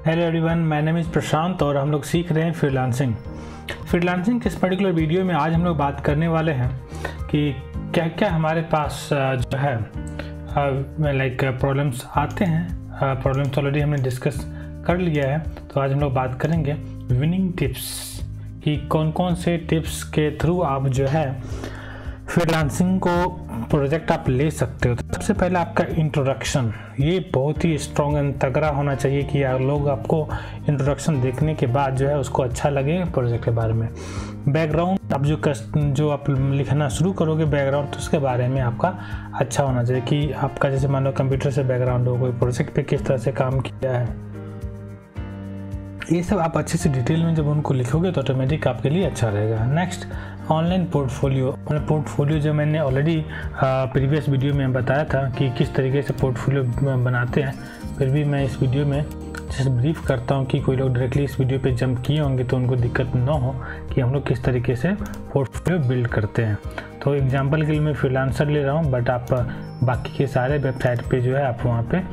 Hello everyone, my name is Prashant और हम लोग सीख रहे हैं फ्रीलांसिंग के इस पर्टिकुलर वीडियो में आज हम लोग बात करने वाले हैं कि क्या क्या हमारे पास जो है प्रॉब्लम्स आते हैं। प्रॉब्लम्स ऑलरेडी हमने डिस्कस कर लिया है, तो आज हम लोग बात करेंगे विनिंग टिप्स कि कौन कौन से टिप्स के थ्रू आप जो है फ्रीलांसिंग को प्रोजेक्ट आप ले सकते हो। तो सबसे पहले आपका इंट्रोडक्शन, ये बहुत ही स्ट्रॉन्ग एंड तगड़ा होना चाहिए कि लोग आपको इंट्रोडक्शन देखने के बाद जो है उसको अच्छा लगे प्रोजेक्ट के बारे में। बैकग्राउंड आप जो आप लिखना शुरू करोगे बैकग्राउंड, तो उसके बारे में आपका अच्छा होना चाहिए कि आपका जैसे मान लो कंप्यूटर से बैकग्राउंड हो, कोई प्रोजेक्ट पे किस तरह से काम किया है, ये सब आप अच्छे से डिटेल में जब उनको लिखोगे तो ऑटोमेटिक आपके लिए अच्छा रहेगा। नेक्स्ट, ऑनलाइन पोर्टफोलियो जो मैंने ऑलरेडी प्रीवियस वीडियो में बताया था कि किस तरीके से पोर्टफोलियो बनाते हैं, फिर भी मैं इस वीडियो में जैसे ब्रीफ करता हूं कि कोई लोग डायरेक्टली इस वीडियो पे जंप किए होंगे तो उनको दिक्कत ना हो कि हम लोग किस तरीके से पोर्टफोलियो बिल्ड करते हैं। तो एग्जाम्पल के लिए मैं फ्रीलांसर ले रहा हूँ, बट आप बाकी के सारे वेबसाइट पर जो है आप वहाँ पर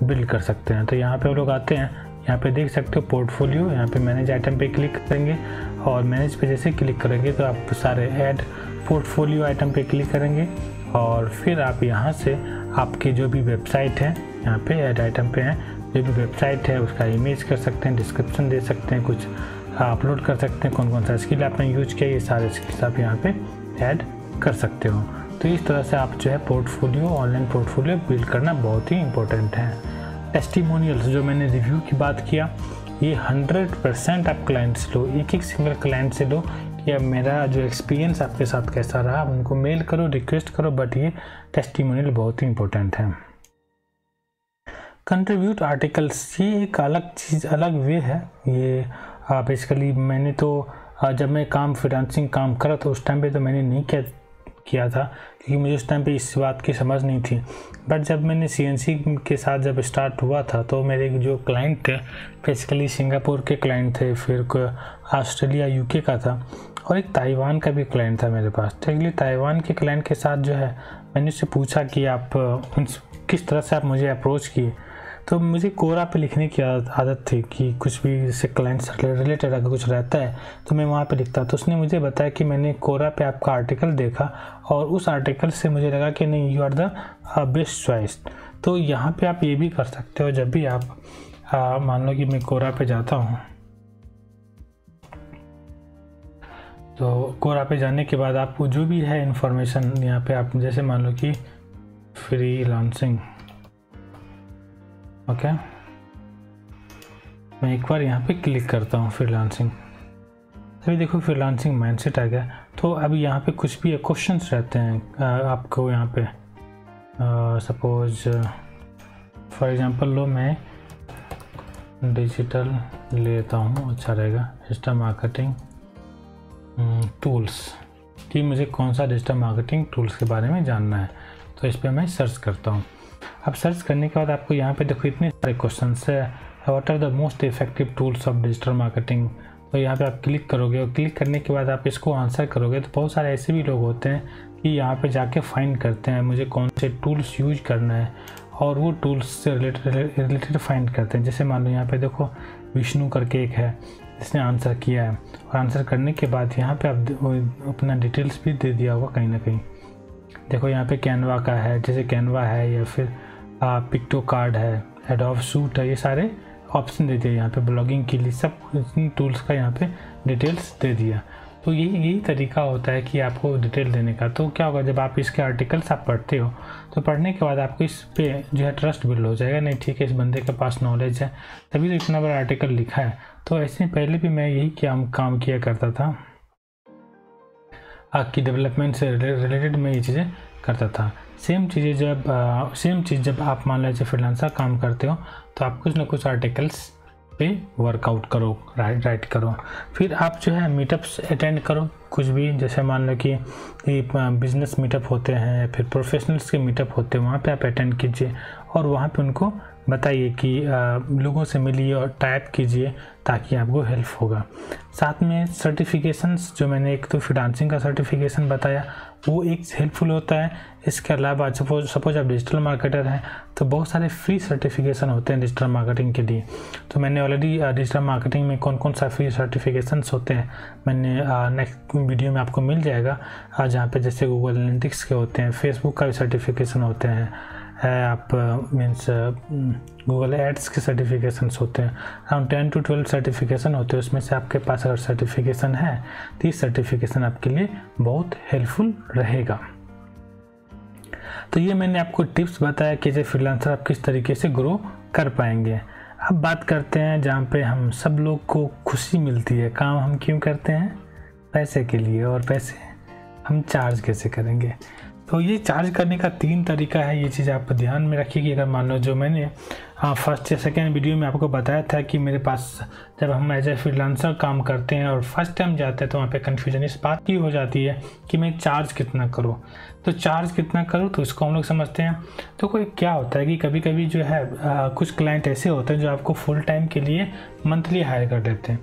बिल्ड कर सकते हैं। तो यहाँ पर लोग आते हैं, यहाँ पे देख सकते हो पोर्टफोलियो, यहाँ पे मैनेज आइटम पे क्लिक करेंगे और मैनेज पे जैसे क्लिक करेंगे तो आप सारे ऐड पोर्टफोलियो आइटम पे क्लिक करेंगे और फिर आप यहाँ से आपके जो भी वेबसाइट है यहाँ पे ऐड आइटम पे है, जो भी वेबसाइट है उसका इमेज कर सकते हैं, डिस्क्रिप्शन दे सकते हैं, कुछ अपलोड कर सकते हैं, कौन कौन सा स्किल आपने यूज किया, ये सारे स्किल्स आप यहाँ पे ऐड कर सकते हो। तो इस तरह से आप जो है पोर्टफोलियो, ऑनलाइन पोर्टफोलियो बिल्ड करना बहुत ही इंपॉर्टेंट है। टेस्टिमोनियल्स जो मैंने रिव्यू की बात किया, ये 100% आप क्लाइंट से लो, एक सिंगल क्लाइंट से लो कि अब मेरा जो एक्सपीरियंस आपके साथ कैसा रहा, उनको मेल करो, रिक्वेस्ट करो, बट ये टेस्टिमोनियल बहुत ही इंपॉर्टेंट है। कंट्रीब्यूट आर्टिकल्स, ये एक अलग चीज़, अलग वे है। ये बेसिकली मैंने तो जब मैं फ्रीलांसिंग काम करा था उस टाइम पे तो मैंने नहीं किया था क्योंकि मुझे उस टाइम पे इस बात की समझ नहीं थी। बट जब मैंने CNC के साथ जब स्टार्ट हुआ था तो मेरे जो क्लाइंट थे बेसिकली सिंगापुर के क्लाइंट थे, फिर ऑस्ट्रेलिया UK का था और एक ताइवान का भी क्लाइंट था मेरे पास। तो इसलिए ताइवान के क्लाइंट के साथ जो है मैंने उससे पूछा कि आप किस तरह से आप मुझे अप्रोच किए। तो मुझे कोरा पे लिखने की आदत थी कि कुछ भी जैसे क्लाइंट से रिलेटेड अगर कुछ रहता है तो मैं वहाँ पे लिखता। तो उसने मुझे बताया कि मैंने कोरा पे आपका आर्टिकल देखा और उस आर्टिकल से मुझे लगा कि नहीं, you are the best choice. तो यहाँ पे आप ये भी कर सकते हो, जब भी आप मान लो कि मैं कोरा पे जाता हूँ तो कोरा पे जाने के बाद आपको जो भी है इन्फॉर्मेशन यहाँ पे आप जैसे मान लो कि फ्रीलांसिंग, ओके, मैं एक बार यहाँ पे क्लिक करता हूँ फ्रीलांसिंग, अभी देखो फ्रीलांसिंग माइंडसेट आ गया। तो अभी यहाँ पे कुछ भी क्वेश्चंस रहते हैं आपको यहाँ पे, सपोज फॉर एग्जांपल लो मैं डिजिटल लेता हूँ, अच्छा रहेगा, डिजिटल मार्केटिंग टूल्स, कि मुझे कौन सा डिजिटल मार्केटिंग टूल्स के बारे में जानना है। तो इस पर मैं सर्च करता हूँ। अब सर्च करने के बाद आपको यहाँ पे देखो इतने सारे क्वेश्चन है, what are the most effective tools of digital marketing. तो यहाँ पे आप क्लिक करोगे और क्लिक करने के बाद आप इसको आंसर करोगे तो बहुत सारे ऐसे भी लोग होते हैं कि यहाँ पे जाके फाइंड करते हैं मुझे कौन से टूल्स यूज करना है और वो टूल्स से रिलेटेड फाइंड करते हैं। जैसे मान लो यहाँ पे देखो विष्णु करके एक है जिसने आंसर किया है और आंसर करने के बाद यहाँ पे आप अपना डिटेल्स भी दे दिया होगा कहीं ना कहीं। देखो यहाँ पे कैनवा का है, जैसे कैनवा है या फिर पिक्टोकार्ड है, एडोब सूट है, ये सारे ऑप्शन दे दिए यहाँ पे ब्लॉगिंग के लिए, सब टूल्स का यहाँ पे डिटेल्स दे दिया। तो यही तरीका होता है कि आपको डिटेल देने का। तो क्या होगा, जब आप इसके आर्टिकल्स आप पढ़ते हो तो पढ़ने के बाद आपको इस पे जो है ट्रस्ट बिल्ड हो जाएगा, नहीं ठीक है इस बंदे के पास नॉलेज है तभी तो इतना बड़ा आर्टिकल लिखा है। तो ऐसे पहले भी मैं यही काम किया करता था, आपकी डेवलपमेंट से रिलेटेड मैं ये चीज़ें करता था। सेम चीज़ जब आप मान लीजिए फ्रीलांसर काम करते हो तो आप कुछ ना कुछ आर्टिकल्स पे वर्कआउट करो, राइट करो, फिर आप जो है मीटअप्स अटेंड करो कुछ भी, जैसे मान लो कि बिजनेस मीटअप होते हैं या फिर प्रोफेशनल्स के मीटअप होते हैं, वहाँ पे आप अटेंड कीजिए और वहाँ पे उनको बताइए कि लोगों से मिलिए और टाइप कीजिए ताकि आपको हेल्प होगा। साथ में सर्टिफिकेशंस जो मैंने एक तो फ्रीलांसिंग का सर्टिफिकेशन बताया वो एक हेल्पफुल होता है। इसके अलावा सपोज आप डिजिटल मार्केटर हैं तो बहुत सारे फ्री सर्टिफिकेशन होते हैं डिजिटल मार्केटिंग के लिए। तो मैंने ऑलरेडी डिजिटल मार्केटिंग में कौन कौन सा फ्री सर्टिफिकेशंस होते हैं मैंने नेक्स्ट वीडियो में आपको मिल जाएगा, जहाँ पे जैसे गूगल एनालिटिक्स के होते हैं, फेसबुक का भी सर्टिफिकेशन होते हैं, आप मीन्स गूगल एड्स के सर्टिफिकेशंस होते हैं, अराउंड 10 to 12 सर्टिफिकेशन होते हैं। उसमें से आपके पास अगर सर्टिफिकेशन है तो ये सर्टिफिकेशन आपके लिए बहुत हेल्पफुल रहेगा। तो ये मैंने आपको टिप्स बताया कि जैसे फ्रीलांसर आप किस तरीके से ग्रो कर पाएंगे। अब बात करते हैं जहाँ पे हम सब लोग को खुशी मिलती है। काम हम क्यों करते हैं? पैसे के लिए। और पैसे हम चार्ज कैसे करेंगे? तो ये चार्ज करने का 3 तरीका है। ये चीज़ आप ध्यान में रखिए कि अगर मान लो जो मैंने फर्स्ट या सेकेंड वीडियो में आपको बताया था कि मेरे पास जब हम एज ए फ्रीलांसर काम करते हैं और फर्स्ट टाइम जाते हैं तो वहाँ पे कन्फ्यूजन इस बात की हो जाती है कि मैं चार्ज कितना करूँ। तो चार्ज कितना करूँ तो इसको हम लोग समझते हैं। तो कोई क्या होता है कि कभी कभी जो है कुछ क्लाइंट ऐसे होते हैं जो आपको फुल टाइम के लिए मंथली हायर कर लेते हैं।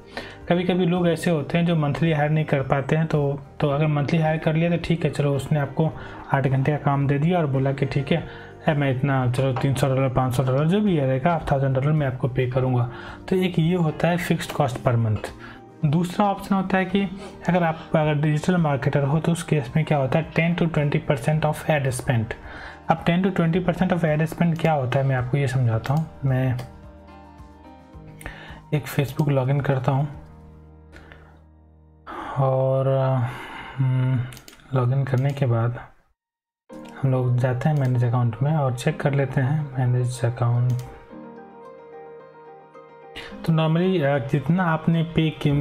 कभी कभी लोग ऐसे होते हैं जो मंथली हायर नहीं कर पाते हैं। तो अगर मंथली हायर कर लिया तो ठीक है, चलो उसने आपको 8 घंटे का काम दे दिया और बोला कि ठीक है मैं इतना चलो $300 $500 जो भी रहेगा $1000 मैं आपको पे करूँगा। तो एक ये होता है फिक्स्ड कॉस्ट पर मंथ। दूसरा ऑप्शन होता है कि अगर डिजिटल मार्केटर हो तो उस केस में क्या होता है 10 to 20% ऑफ एड स्पेंड। अब 10 to 20% ऑफ एड स्पेंड क्या होता है मैं आपको ये समझाता हूँ। मैं एक फेसबुक लॉगिन करता हूँ और लॉगिन करने के बाद हम लोग जाते हैं मैनेज अकाउंट में और चेक कर लेते हैं मैनेज अकाउंट। तो नॉर्मली जितना आपने पे किए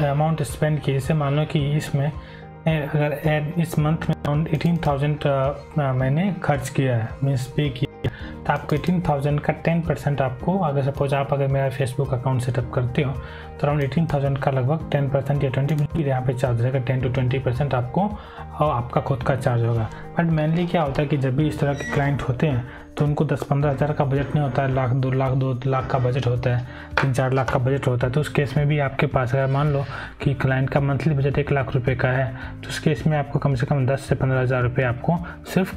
अमाउंट स्पेंड किए, जैसे मान लो कि इसमें अगर इस मंथ में अराउंड 18,000 मैंने खर्च किया है मीन्स पे किया, तो आपको 18,000 का 10% आपको, अगर सपोज आप अगर मेरा फेसबुक अकाउंट सेटअप करते हो तो अराउंड 18,000 का लगभग 10% या 20% यहाँ पे चार्ज रहेगा। 10 to 20% आपको और आपका खुद का चार्ज होगा। बट मेनली क्या होता है कि जब भी इस तरह के क्लाइंट होते हैं तो उनको 10-15 हज़ार का बजट नहीं होता है, 1 लाख 2 लाख 2 लाख का बजट होता है, 3-4 लाख का बजट होता है। तो उस केस में भी आपके पास अगर मान लो कि क्लाइंट का मंथली बजट 1 लाख रुपए का है तो उस केस में आपको कम से कम 10 से 15 हज़ार रुपये आपको सिर्फ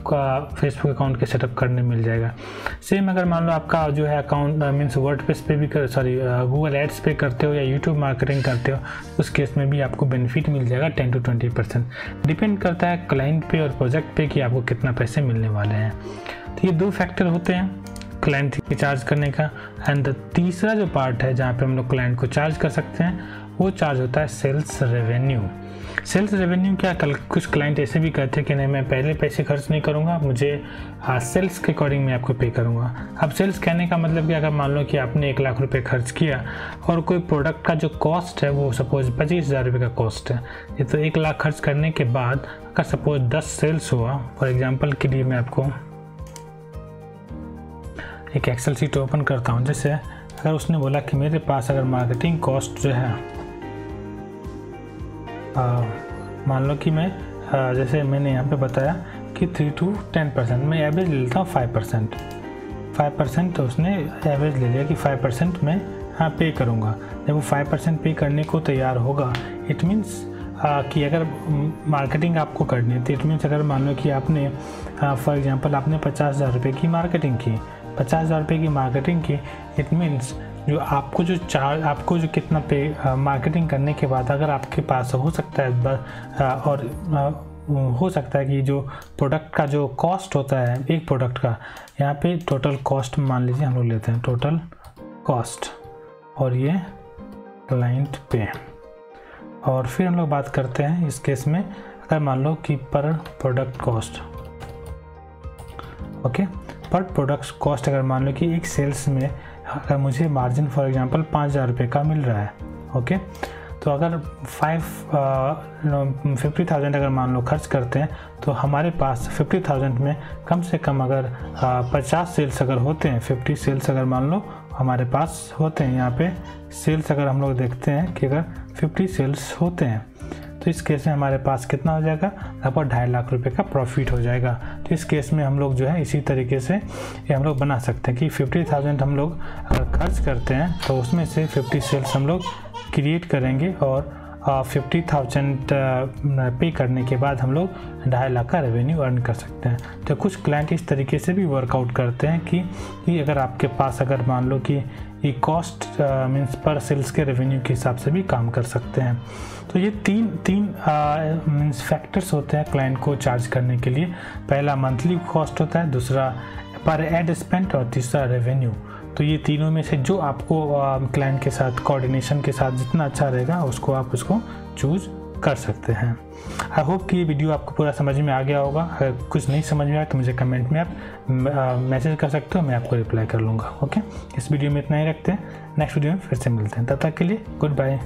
फेसबुक अकाउंट के सेटअप करने मिल जाएगा। सेम अगर मान लो आपका जो है अकाउंट मीन्स वर्डप्रेस पे भी गूगल एड्स पे करते हो या यूट्यूब मार्केटिंग करते हो, उस केस में भी आपको बेनिफिट मिल जाएगा 10 to 20%। डिपेंड करता है क्लाइंट पे और प्रोजेक्ट पे कि आपको कितना पैसे मिलने वाले हैं। तो ये 2 फैक्टर होते हैं क्लाइंट की चार्ज करने का। एंड तीसरा जो पार्ट है जहाँ पे हम लोग क्लाइंट को चार्ज कर सकते हैं वो चार्ज होता है सेल्स रेवेन्यू। सेल्स रेवेन्यू क्या, कुछ क्लाइंट ऐसे भी कहते हैं कि नहीं मैं पहले पैसे खर्च नहीं करूँगा, मुझे सेल्स के अकॉर्डिंग मैं आपको पे करूँगा। अब सेल्स कहने का मतलब कि अगर मान लो कि आपने 1 लाख रुपए खर्च किया और कोई प्रोडक्ट का जो कॉस्ट है वो सपोज 25,000 रुपये का कॉस्ट है, ये तो 1 लाख खर्च करने के बाद अगर सपोज 10 सेल्स हुआ, फॉर एग्जाम्पल के लिए मैं आपको एक एक्सेल शीट ओपन करता हूँ। जैसे अगर उसने बोला कि मेरे पास अगर मार्केटिंग कॉस्ट जो है मान लो कि मैं जैसे मैंने यहाँ पे बताया कि 3 to 10%, मैं एवरेज ले लेता हूँ 5%। तो उसने एवरेज ले लिया कि 5% मैं पे करूँगा। जब वो 5% पे करने को तैयार होगा इट मीन्स कि अगर मार्केटिंग आपको करनी है तो इट मीन्स अगर मान लो कि आपने फॉर एग्जांपल आपने 50,000 रुपये की मार्केटिंग की, 50,000 रुपये की मार्केटिंग की, इट मीन्स जो आपको जो चार्ज आपको जो कितना पे मार्केटिंग करने के बाद अगर आपके पास हो सकता है और हो सकता है कि जो प्रोडक्ट का जो कॉस्ट होता है एक प्रोडक्ट का, यहाँ पे टोटल कॉस्ट मान लीजिए हम लोग लेते हैं टोटल कॉस्ट और ये क्लाइंट पे, और फिर हम लोग बात करते हैं इस केस में अगर मान लो कि पर प्रोडक्ट कॉस्ट, ओके, पर प्रोडक्ट कॉस्ट अगर मान लो कि एक सेल्स में अगर मुझे मार्जिन फॉर एग्जांपल 5,000 रुपये का मिल रहा है, ओके, तो अगर 50,000 अगर मान लो खर्च करते हैं तो हमारे पास 50,000 में कम से कम अगर 50 सेल्स अगर होते हैं, 50 सेल्स अगर मान लो हमारे पास होते हैं, यहाँ पे सेल्स अगर हम लोग देखते हैं कि अगर 50 सेल्स होते हैं तो इस केस में हमारे पास कितना हो जाएगा, लगभग 2.5 लाख रुपए का प्रॉफिट हो जाएगा। तो इस केस में हम लोग जो है इसी तरीके से ये हम लोग बना सकते हैं कि 50,000 हम लोग अगर खर्च करते हैं तो उसमें से 50 सेल्स हम लोग क्रिएट करेंगे और 50,000 पे करने के बाद हम लोग 2.5 लाख का रेवेन्यू अर्न कर सकते हैं। तो कुछ क्लाइंट इस तरीके से भी वर्कआउट करते हैं कि अगर आपके पास अगर मान लो कि ये कॉस्ट मीन्स पर सेल्स के रेवेन्यू के हिसाब से भी काम कर सकते हैं। तो ये तीन मीन्स फैक्टर्स होते हैं क्लाइंट को चार्ज करने के लिए। पहला मंथली कॉस्ट होता है, दूसरा पर एड स्पेंड और तीसरा रेवेन्यू। तो ये तीनों में से जो आपको क्लाइंट के साथ कोऑर्डिनेशन के साथ जितना अच्छा रहेगा उसको आप उसको चूज़ कर सकते हैं। आई होप कि ये वीडियो आपको पूरा समझ में आ गया होगा। अगर कुछ नहीं समझ में आया तो मुझे कमेंट में आप मैसेज कर सकते हो, मैं आपको रिप्लाई कर लूँगा। ओके, इस वीडियो में इतना ही रखते हैं, नेक्स्ट वीडियो में फिर से मिलते हैं। तब तक के लिए गुड बाय।